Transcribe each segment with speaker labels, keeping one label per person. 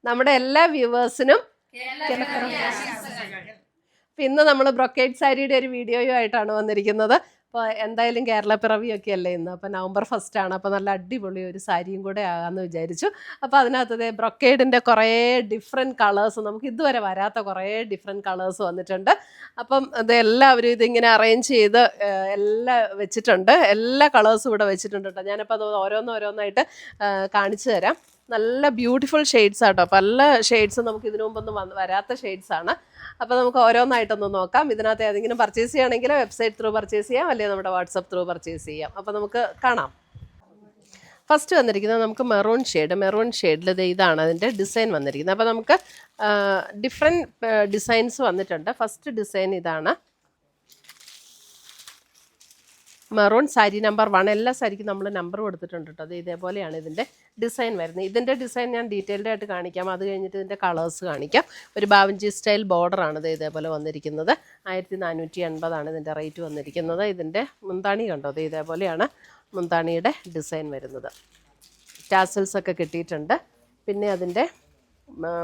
Speaker 1: നമ്മുടെ എല്ലാ വ്യൂവേഴ്സിനും ഇന്ന് നമ്മൾ ബ്രൊക്കേഡ് സാരിയുടെ ഒരു വീഡിയോയുമായിട്ടാണ് വന്നിരിക്കുന്നത്. അപ്പോൾ എന്തായാലും കേരളപ്പിറവിയൊക്കെ അല്ലേ ഇന്ന്, അപ്പോൾ നവംബർ 1 ആണ്. അപ്പോൾ നല്ല അടിപൊളി ഒരു സാരിയും കൂടെ ആകാമെന്ന് വിചാരിച്ചു. അപ്പോൾ അതിനകത്ത് ബ്രൊക്കേഡിൻ്റെ കുറേ ഡിഫറെൻറ്റ് കളേഴ്സ്, നമുക്ക് ഇതുവരെ വരാത്ത കുറേ ഡിഫറെൻറ്റ് കളേഴ്സ് വന്നിട്ടുണ്ട്. അപ്പം എല്ലാവരും ഇതിങ്ങനെ അറേഞ്ച് ചെയ്ത് എല്ലാം വെച്ചിട്ടുണ്ട്, എല്ലാ കളേഴ്സും ഇവിടെ വെച്ചിട്ടുണ്ട് കേട്ടോ. ഞാനപ്പോൾ അത് ഓരോന്നായിട്ട് കാണിച്ചു തരാം. നല്ല ബ്യൂട്ടിഫുൾ ഷെയ്ഡ്സ് ആട്ടോ, പല ഷെയ്ഡ്സും നമുക്ക് ഇതിനു മുമ്പൊന്നും വരാത്ത ഷെയ്ഡ്സാണ്. അപ്പോൾ നമുക്ക് ഓരോന്നായിട്ടൊന്ന് നോക്കാം. ഇതിനകത്ത് ഏതെങ്കിലും പർച്ചേസ് ചെയ്യുകയാണെങ്കിൽ വെബ്സൈറ്റ് ത്രൂ പർച്ചേസ് ചെയ്യാം, അല്ലെങ്കിൽ നമ്മുടെ വാട്സപ്പ് ത്രൂ പർച്ചേസ് ചെയ്യാം. അപ്പോൾ നമുക്ക് കാണാം. ഫസ്റ്റ് വന്നിരിക്കുന്നത് നമുക്ക് മെറൂൺ ഷെയ്ഡിൽ ഇതാണ് അതിൻ്റെ ഡിസൈൻ വന്നിരിക്കുന്നത്. അപ്പോൾ നമുക്ക് ഡിഫറെൻറ്റ് ഡിസൈൻസ് വന്നിട്ടുണ്ട്. ഫസ്റ്റ് ഡിസൈൻ ഇതാണ്, മെറൂൺ സാരി നമ്പർ 1. എല്ലാ സാരിക്കും നമ്മൾ നമ്പർ കൊടുത്തിട്ടുണ്ട് കേട്ടോ. അത് ഇതേപോലെയാണ് ഇതിൻ്റെ ഡിസൈൻ വരുന്നത്. ഇതിൻ്റെ ഡിസൈൻ ഞാൻ ഡീറ്റെയിൽഡ് ആയിട്ട് കാണിക്കാം, അത് കഴിഞ്ഞിട്ട് ഇതിൻ്റെ കളേഴ്സ് കാണിക്കാം. ഒരു ബാവഞ്ചി സ്റ്റൈൽ ബോർഡറാണ് ഇത് ഇതേപോലെ വന്നിരിക്കുന്നത്. 1480 ഇതിൻ്റെ റേറ്റ് വന്നിരിക്കുന്നത്. ഇതിൻ്റെ മുന്താണി കണ്ടോ, അത് ഇതേപോലെയാണ് മുന്താണിയുടെ ഡിസൈൻ വരുന്നത്. ടാസൽസ് ഒക്കെ കിട്ടിയിട്ടുണ്ട്. പിന്നെ അതിൻ്റെ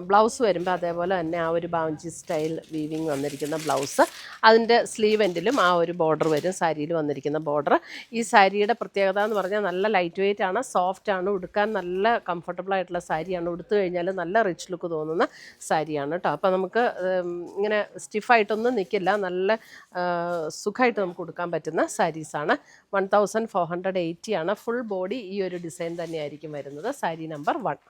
Speaker 1: ബ്ലൗസ് വരുമ്പോൾ അതേപോലെ തന്നെ ആ ഒരു ബാവഞ്ചി സ്റ്റൈൽ വീവിങ് വന്നിരിക്കുന്ന ബ്ലൗസ്. അതിൻ്റെ സ്ലീവ് എൻഡിലും ആ ഒരു ബോർഡർ വരും, സാരിയിൽ വന്നിരിക്കുന്ന ബോർഡർ. ഈ സാരിയുടെ പ്രത്യേകത എന്ന് പറഞ്ഞാൽ നല്ല ലൈറ്റ് വെയ്റ്റ് ആണ്, സോഫ്റ്റ് ആണ്, ഉടുക്കാൻ നല്ല കംഫർട്ടബിൾ ആയിട്ടുള്ള സാരിയാണ്. ഉടുത്തു കഴിഞ്ഞാൽ നല്ല റിച്ച് ലുക്ക് തോന്നുന്ന സാരിയാണ് കേട്ടോ. അപ്പോൾ നമുക്ക് ഇങ്ങനെ സ്റ്റിഫായിട്ടൊന്നും നിൽക്കില്ല, നല്ല സുഖമായിട്ട് നമുക്ക് ഉടുക്കാൻ പറ്റുന്ന സാരീസാണ്. 1480 ആണ്. ഫുൾ ബോഡി ഈ ഒരു ഡിസൈൻ തന്നെയായിരിക്കും വരുന്നത്. സാരി നമ്പർ 1.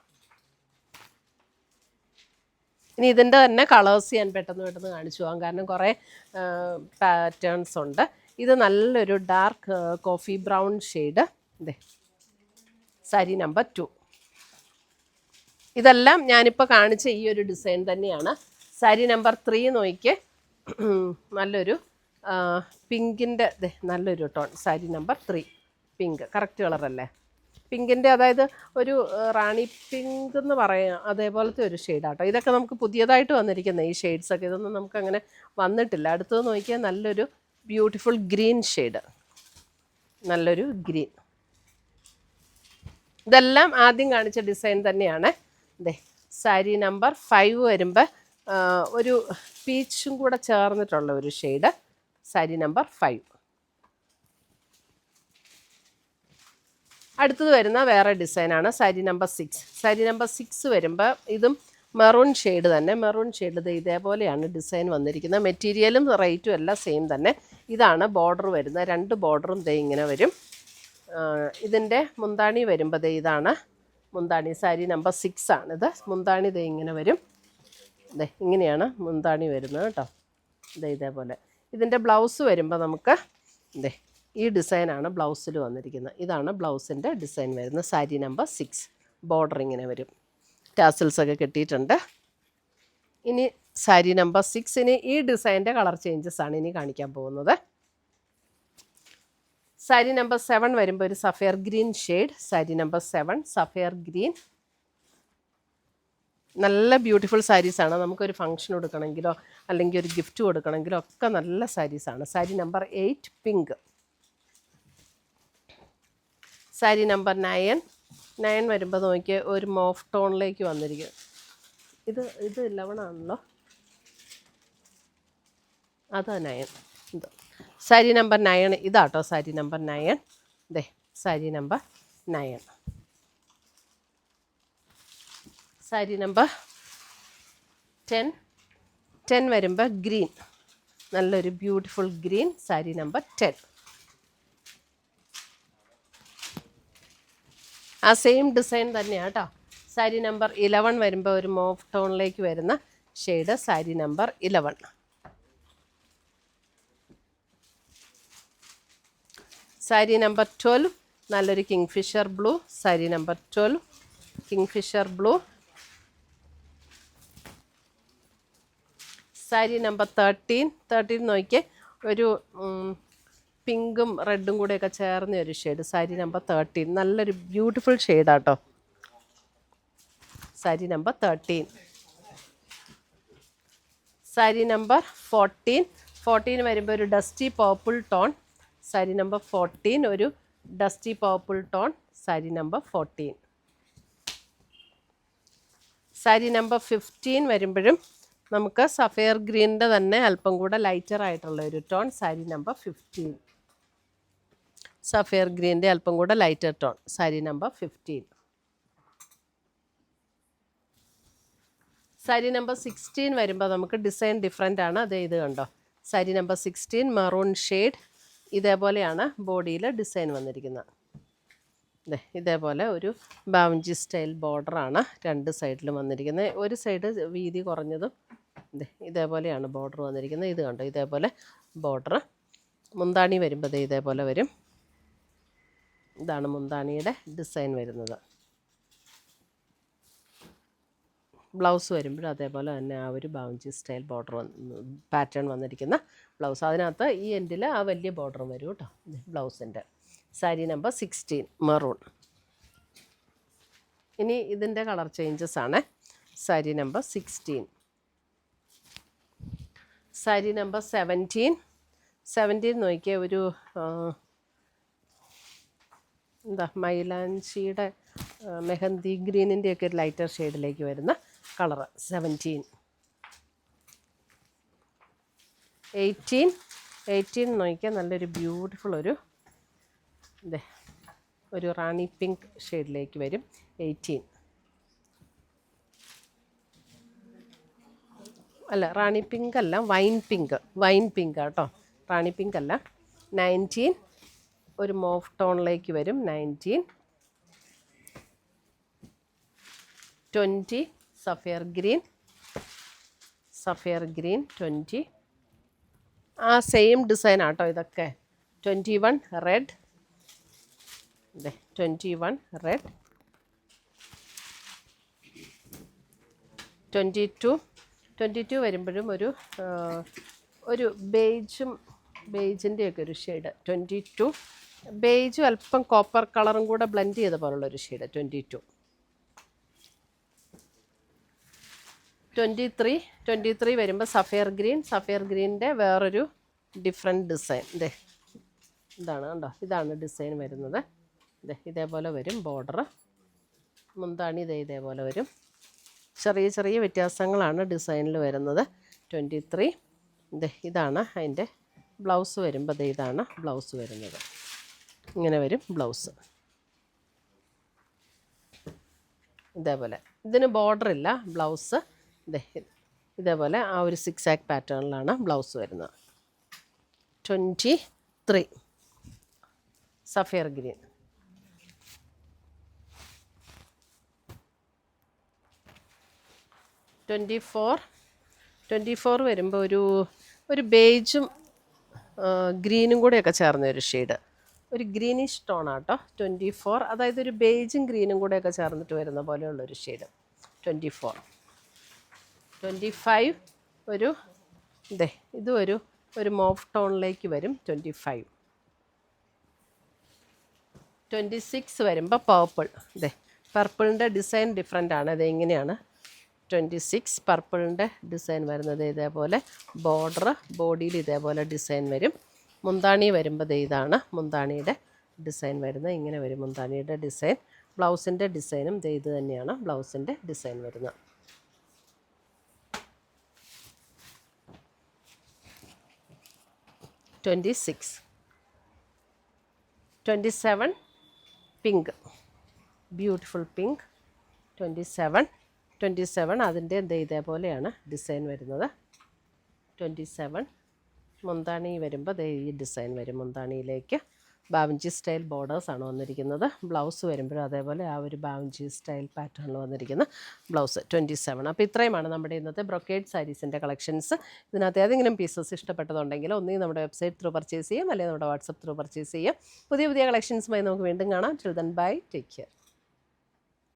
Speaker 1: ഇനി ഇതിൻ്റെ തന്നെ കളേഴ്സ് ഞാൻ പെട്ടെന്ന് കാണിച്ചു പോകാം, കാരണം കുറേ പാറ്റേൺസ് ഉണ്ട്. ഇത് നല്ലൊരു dark coffee brown shade, sari number 2. ഇതെല്ലാം ഞാനിപ്പോൾ കാണിച്ച ഈ ഒരു ഡിസൈൻ തന്നെയാണ്. സാരി നമ്പർ 3 നോക്കിയേ, നല്ലൊരു പിങ്കിൻ്റെ നല്ലൊരു tone. Sari number 3 pink, correct കളറല്ലേ? പിങ്കിൻ്റെ, അതായത് ഒരു റാണി പിങ്ക് എന്ന് പറയാം, അതേപോലത്തെ ഒരു ഷെയ്ഡാട്ടോ. ഇതൊക്കെ നമുക്ക് പുതിയതായിട്ട് വന്നിരിക്കുന്ന ഈ ഷെയ്ഡ്സൊക്കെ, ഇതൊന്നും നമുക്കങ്ങനെ വന്നിട്ടില്ല. അടുത്തത് നോക്കിയാൽ നല്ലൊരു ബ്യൂട്ടിഫുൾ ഗ്രീൻ ഷെയ്ഡ്, നല്ലൊരു ഗ്രീൻ. ഇതെല്ലാം ആദ്യം കാണിച്ച ഡിസൈൻ തന്നെയാണ്. സാരി നമ്പർ 5 വരുമ്പോൾ ഒരു പീച്ചും കൂടെ ചേർന്നിട്ടുള്ള ഒരു ഷെയ്ഡ്, സാരി നമ്പർ 5. അടുത്തത് വരുന്ന വേറെ ഡിസൈനാണ് സാരി നമ്പർ 6. സാരി നമ്പർ 6 വരുമ്പോൾ ഇതും മെറൂൺ ഷെയ്ഡ് തന്നെ. മെറൂൺ ഷെയ്ഡ് ഇതേപോലെയാണ് ഡിസൈൻ വന്നിരിക്കുന്നത്. മെറ്റീരിയലും റേറ്റും എല്ലാം സെയിം തന്നെ. ഇതാണ് ബോർഡർ വരുന്നത്, 2 ബോർഡറും ഇങ്ങനെ വരും. ഇതിൻ്റെ മുന്താണി വരുമ്പോൾ ഇതാണ് മുന്താണി. സാരി നമ്പർ 6 ആണിത്. മുന്താണി ഇങ്ങനെ വരും, ഇങ്ങനെയാണ് മുന്താണി വരുന്നത് കേട്ടോ. ഇതേപോലെ. ഇതിൻ്റെ ബ്ലൗസ് വരുമ്പോൾ നമുക്ക് ഈ ഡിസൈനാണ് ബ്ലൗസിൽ വന്നിരിക്കുന്നത്. ഇതാണ് ബ്ലൗസിൻ്റെ ഡിസൈൻ വരുന്നത്. സാരി നമ്പർ 6. ബോർഡർ ഇങ്ങനെ വരും, ടാസൽസൊക്കെ കിട്ടിയിട്ടുണ്ട്. ഇനി സാരി നമ്പർ 6 ഈ ഡിസൈൻ്റെ കളർ ചേഞ്ചസ് ആണ് ഇനി കാണിക്കാൻ പോകുന്നത്. സാരി നമ്പർ 7 വരുമ്പോൾ ഒരു sapphire green shade. Sari number 7 sapphire green. നല്ല ബ്യൂട്ടിഫുൾ സാരീസാണ്. നമുക്കൊരു ഫംഗ്ഷൻ കൊടുക്കണമെങ്കിലോ അല്ലെങ്കിൽ ഒരു ഗിഫ്റ്റ് കൊടുക്കണമെങ്കിലോ ഒക്കെ നല്ല സാരീസാണ്. Sari number 8 pink. Sari number 9 വരുമ്പോൾ നോക്കിയാൽ ഒരു മോഫ് ടോണിലേക്ക് വന്നിരിക്കും. ഇത് 11 ആണല്ലോ, അതാ 9. സാരി നമ്പർ 9 ഇതാട്ടോ. Sari number 9. Sari number 9. Sari number 10 വരുമ്പോൾ ഗ്രീൻ, നല്ലൊരു ബ്യൂട്ടിഫുൾ ഗ്രീൻ. സാരി നമ്പർ 10. ആ സെയിം ഡിസൈൻ തന്നെയാണ് കേട്ടോ. സാരി നമ്പർ 11 വരുമ്പോൾ ഒരു മോഫ് ടോണിലേക്ക് വരുന്ന shade, sari number 11. Sari number 12 നല്ലൊരു kingfisher blue. Sari number 12 kingfisher blue. Sari number 13 നോക്കിയേ, ഒരു പിങ്കും റെഡും കൂടെയൊക്കെ ചേർന്ന ഒരു ഷെയ്ഡ്. സാരി നമ്പർ 13 നല്ലൊരു ബ്യൂട്ടിഫുൾ ഷെയ്ഡാട്ടോ. സാരി നമ്പർ 13. സാരി നമ്പർ 14 വരുമ്പോൾ ഒരു dusty purple tone. Sari number 14 ഒരു dusty purple tone. Sari number 14. Sari number 15 വരുമ്പോഴും നമുക്ക് സഫയർ ഗ്രീനിൻ്റെ തന്നെ അല്പം കൂടെ ലൈറ്റർ ആയിട്ടുള്ള ഒരു ടോൺ. സാരി നമ്പർ 15 സഫയർ ഗ്രീനിൻ്റെ അല്പം കൂടെ lighter tone. Sari number 15. Sari number 16 വരുമ്പോൾ നമുക്ക് ഡിസൈൻ ഡിഫറെൻ്റ് ആണ്. അത് ഇത് കണ്ടോ, സാരി നമ്പർ 16 മെറൂൺ ഷെയ്ഡ്. ഇതേപോലെയാണ് ബോഡിയിൽ ഡിസൈൻ വന്നിരിക്കുന്നത്. ഇതേപോലെ ഒരു ബാവഞ്ചി സ്റ്റൈൽ ബോർഡറാണ് രണ്ട് സൈഡിലും വന്നിരിക്കുന്നത്. ഒരു സൈഡ് വീതി കുറഞ്ഞതും ഇതേപോലെയാണ് ബോർഡർ വന്നിരിക്കുന്നത്. ഇത് കണ്ടോ, ഇതേപോലെ ബോർഡർ. മുന്താണി വരുമ്പോൾ ഇതേപോലെ വരും. ഇതാണ് മുന്താണിയുടെ ഡിസൈൻ വരുന്നത്. ബ്ലൗസ് വരുമ്പോഴും അതേപോലെ തന്നെ ആ ഒരു ബാവഞ്ചി സ്റ്റൈൽ ബോർഡർ പാറ്റേൺ വന്നിരിക്കുന്ന ബ്ലൗസ്. അതിനകത്ത് ഈ എൻഡിൽ ആ വലിയ ബോർഡറും വരും കേട്ടോ ബ്ലൗസിൻ്റെ. Sari number 16 maroon. ഇനി ഇതിൻ്റെ കളർ ചേഞ്ചസ് ആണ്. സാരി നമ്പർ 16. സാരി നമ്പർ 17 നോക്കിയ ഒരു എന്താ മൈലാഞ്ചിയുടെ മെഹന്തി ഗ്രീനിൻ്റെയൊക്കെ ഒരു ലൈറ്റർ ഷെയ്ഡിലേക്ക് വരുന്ന കളറ്. 17. 18 നോക്കിയാൽ നല്ലൊരു ബ്യൂട്ടിഫുൾ ഒരു റാണി പിങ്ക് ഷെയ്ഡിലേക്ക് വരും. 18 അല്ല, റാണി പിങ്ക് അല്ല, വൈൻ പിങ്ക് കേട്ടോ, റാണി പിങ്ക് അല്ല. 19 ഒരു മോഫ് ടോണിലേക്ക് വരും. 19. 20 സഫയർ ഗ്രീൻ 20. ആ സെയിം ഡിസൈൻ ആട്ടോ ഇതൊക്കെ. 21 റെഡ്. 21 റെഡ്. 22 വരുമ്പോഴും ഒരു ബേജിൻ്റെയൊക്കെ ഒരു ഷെയ്ഡ്. 22 ബേജും അല്പം കോപ്പർ കളറും കൂടെ ബ്ലെൻഡ് ചെയ്ത പോലുള്ളൊരു ഷെയ്ഡ്. 22. 23 വരുമ്പോൾ സഫയർ ഗ്രീനിൻ്റെ വേറൊരു ഡിഫറെൻറ്റ് ഡിസൈൻ. ഇതാണ് കണ്ടോ, ഇതാണ് ഡിസൈൻ വരുന്നത്. ഇതേപോലെ വരും ബോർഡർ. മുന്താണി ഇതേപോലെ വരും. ചെറിയ വ്യത്യാസങ്ങളാണ് ഡിസൈനിൽ വരുന്നത്. 23. ഇതാണ് അതിൻ്റെ ബ്ലൗസ് വരുമ്പോൾ ഇതാണ് ബ്ലൗസ് വരുന്നത്. ഇങ്ങനെ വരും ബ്ലൗസ്. ഇതേപോലെ ഇതിന് ബോർഡർ ഇല്ല. ബ്ലൗസ് ഇതേപോലെ ആ ഒരു സിക്സാക്ക് പാറ്റേണിലാണ് ബ്ലൗസ് വരുന്നത്. 23 സഫയർ ഗ്രീൻ. 24 വരുമ്പോൾ ഒരു ബേജും ഗ്രീനും കൂടെയൊക്കെ ചേർന്ന ഒരു ഷെയ്ഡ്. ഒരു ഗ്രീനിഷ് ടോണാട്ടോ 24. അതായത് ഒരു ബേജും ഗ്രീനും കൂടെയൊക്കെ ചേർന്നിട്ട് വരുന്ന പോലെയുള്ളൊരു ഷെയ്ഡ്. 24. 25 ഇതും ഒരു മോഫ് ടോണിലേക്ക് വരും. 25. 26 വരുമ്പോൾ പർപ്പിളിൻ്റെ ഡിസൈൻ ഡിഫറെൻ്റ് ആണ്. ഇങ്ങനെയാണ് 26 പർപ്പിളിൻ്റെ ഡിസൈൻ വരുന്നത്. ഇതേപോലെ ബോഡിയിൽ ഇതേപോലെ ഡിസൈൻ വരും. മുന്താണി വരുമ്പോൾ ഇതാണ് മുന്താണിയുടെ ഡിസൈൻ വരുന്നത്. ഇങ്ങനെ വരും മുന്താണിയുടെ ഡിസൈൻ. ബ്ലൗസിൻ്റെ ഡിസൈനും ഇത് തന്നെയാണ് ബ്ലൗസിൻ്റെ ഡിസൈൻ വരുന്നത്. 27 പിങ്ക്, ബ്യൂട്ടിഫുൾ പിങ്ക്. 27 അതിൻ്റെ ഇതേപോലെയാണ് ഡിസൈൻ വരുന്നത്. 27 മുന്താണി വരുമ്പോൾ ഈ ഡിസൈൻ വരും. മുന്താണിയിലേക്ക് ബാവഞ്ചി സ്റ്റൈൽ ബോർഡേഴ്സാണ് വന്നിരിക്കുന്നത്. ബ്ലൗസ് വരുമ്പോഴും അതേപോലെ ആ ഒരു ബാവഞ്ചി സ്റ്റൈൽ പാറ്റേണിൽ വന്നിരിക്കുന്ന ബ്ലൗസ്. 27. അപ്പോൾ ഇത്രയുമാണ് നമ്മുടെ ഇന്നത്തെ ബ്രൊക്കേഡ് സാരീസിൻ്റെ കളക്ഷൻസ്. ഇതിനകത്ത് ഏതെങ്കിലും പീസസ് ഇഷ്ടപ്പെട്ടതുണ്ടെങ്കിൽ ഒന്നുകിൽ നമ്മുടെ വെബ്സൈറ്റ് ത്രൂ പർച്ചേസ് ചെയ്യാം, അല്ലെങ്കിൽ നമ്മുടെ വാട്സപ്പ് ത്രൂ പർച്ചേസ് ചെയ്യാം. പുതിയ കളക്ഷൻസുമായി നമുക്ക് വീണ്ടും കാണാം. Till then bye, take care.